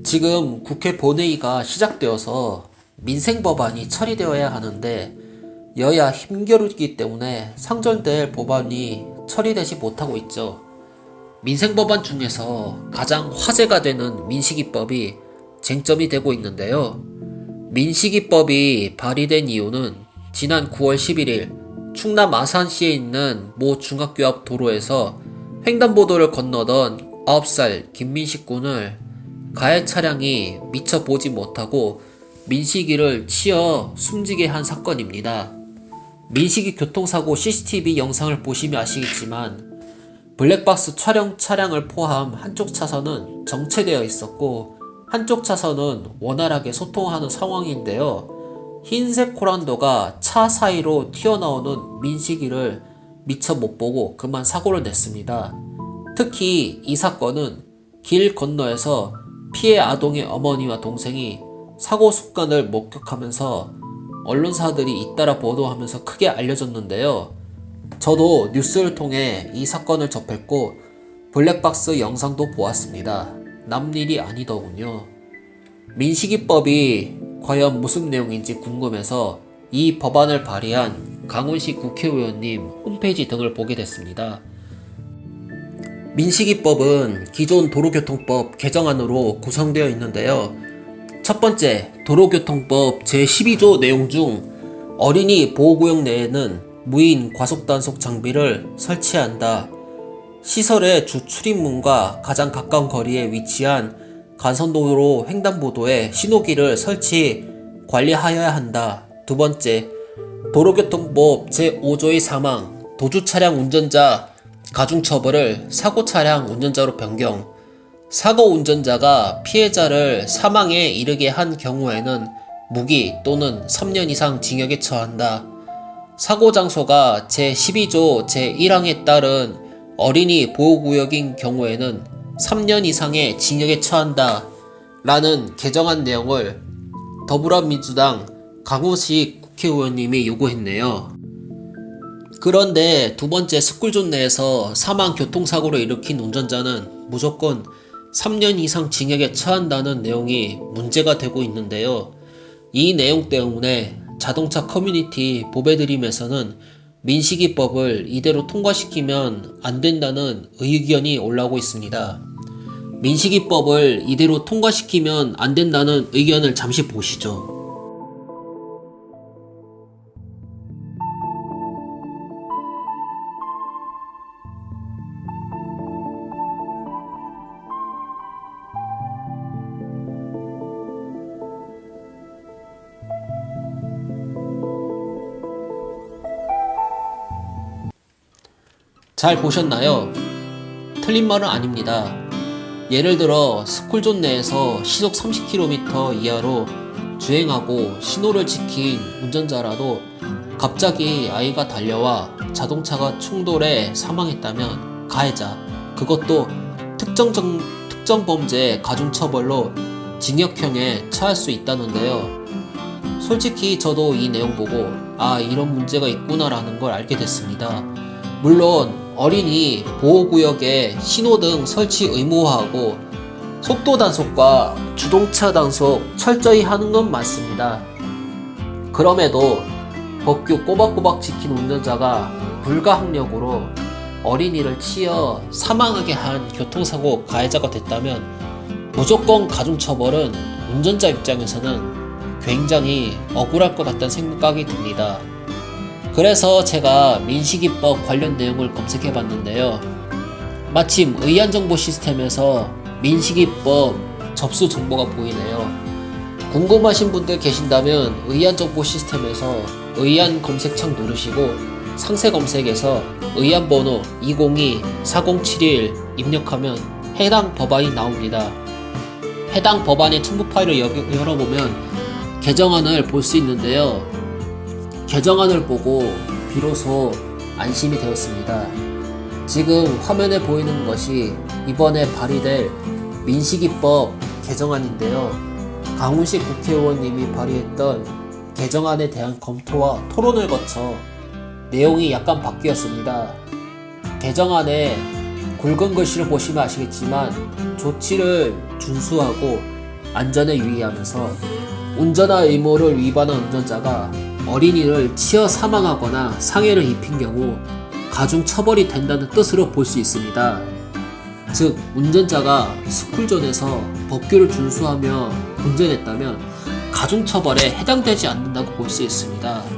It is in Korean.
지금 국회 본회의가 시작되어서 민생 법안이 처리되어야 하는데 여야 힘겨루기 때문에 상정될 법안이 처리되지 못하고 있죠. 민생 법안 중에서 가장 화제가 되는 민식이법이 쟁점이 되고 있는데요. 민식이법이 발의된 이유는 지난 9월 11일 충남 아산시에 있는 모 중학교 앞 도로에서 횡단보도를 건너던 9살 김민식 군을 가해 차량이 미처 보지 못하고 민식이를 치어 숨지게 한 사건입니다. 민식이 교통사고 CCTV 영상을 보시면 아시겠지만 블랙박스 촬영 차량을 포함 한쪽 차선은 정체되어 있었고 한쪽 차선은 원활하게 소통하는 상황인데요. 흰색 코란도가 차 사이로 튀어나오는 민식이를 미처 못 보고 그만 사고를 냈습니다. 특히 이 사건은 길 건너에서 피해 아동의 어머니와 동생이 사고 순간을 목격하면서 언론사들이 잇따라 보도하면서 크게 알려졌는데요. 저도 뉴스를 통해 이 사건을 접했고 블랙박스 영상도 보았습니다. 남일이 아니더군요. 민식이법이 과연 무슨 내용인지 궁금해서 이 법안을 발의한 강훈시 국회의원님 홈페이지 등을 보게 됐습니다. 민식이법은 기존 도로교통법 개정안으로 구성되어 있는데요. 첫 번째, 도로교통법 제12조 내용 중 어린이 보호구역 내에는 무인 과속단속 장비를 설치한다. 시설의 주 출입문과 가장 가까운 거리에 위치한 간선도로 횡단보도에 신호기를 설치 관리하여야 한다. 두 번째, 도로교통법 제5조의 사망, 도주차량 운전자 가중처벌을 사고차량 운전자로 변경, 사고 운전자가 피해자를 사망에 이르게 한 경우에는 무기 또는 3년 이상 징역에 처한다. 사고 장소가 제12조 제1항에 따른 어린이 보호구역인 경우에는 3년 이상의 징역에 처한다. 라는 개정안 내용을 더불어민주당 강훈식 국회의원님이 요구했네요. 그런데 두 번째 스쿨존 내에서 사망 교통사고를 일으킨 운전자는 무조건 3년 이상 징역에 처한다는 내용이 문제가 되고 있는데요. 이 내용 때문에 자동차 커뮤니티 보배드림에서는 민식이법을 이대로 통과시키면 안 된다는 의견이 올라오고 있습니다. 민식이법을 이대로 통과시키면 안 된다는 의견을 잠시 보시죠. 잘 보셨나요? 틀린 말은 아닙니다. 예를 들어 스쿨존 내에서 시속 30km 이하로 주행하고 신호를 지킨 운전자라도 갑자기 아이가 달려와 자동차가 충돌해 사망했다면 가해자, 그것도 특정 범죄 가중처벌로 징역형에 처할 수 있다는데요. 솔직히 저도 이 내용 보고 이런 문제가 있구나라는 걸 알게 됐습니다. 물론 어린이 보호구역에 신호등 설치 의무화하고 속도 단속과 주동차 단속 철저히 하는 건 맞습니다. 그럼에도 법규 꼬박꼬박 지킨 운전자가 불가항력으로 어린이를 치어 사망하게 한 교통사고 가해자가 됐다면 무조건 가중처벌은 운전자 입장에서는 굉장히 억울할 것 같다는 생각이 듭니다. 그래서 제가 민식이법 관련 내용을 검색해 봤는데요. 마침 의안정보 시스템에서 민식이법 접수 정보가 보이네요. 궁금하신 분들 계신다면 의안정보 시스템에서 의안 검색창 누르시고 상세 검색에서 의안번호 202-4071 입력하면 해당 법안이 나옵니다. 해당 법안의 첨부 파일을 열어보면 개정안을 볼 수 있는데요. 개정안을 보고 비로소 안심이 되었습니다. 지금 화면에 보이는 것이 이번에 발의될 민식이법 개정안인데요. 강훈식 국회의원님이 발의했던 개정안에 대한 검토와 토론을 거쳐 내용이 약간 바뀌었습니다. 개정안에 굵은 글씨를 보시면 아시겠지만 조치를 준수하고 안전에 유의하면서 운전화 의무를 위반한 운전자가 어린이를 치여 사망하거나 상해를 입힌 경우 가중 처벌이 된다는 뜻으로 볼 수 있습니다. 즉, 운전자가 스쿨존에서 법규를 준수하며 운전했다면 가중 처벌에 해당되지 않는다고 볼 수 있습니다.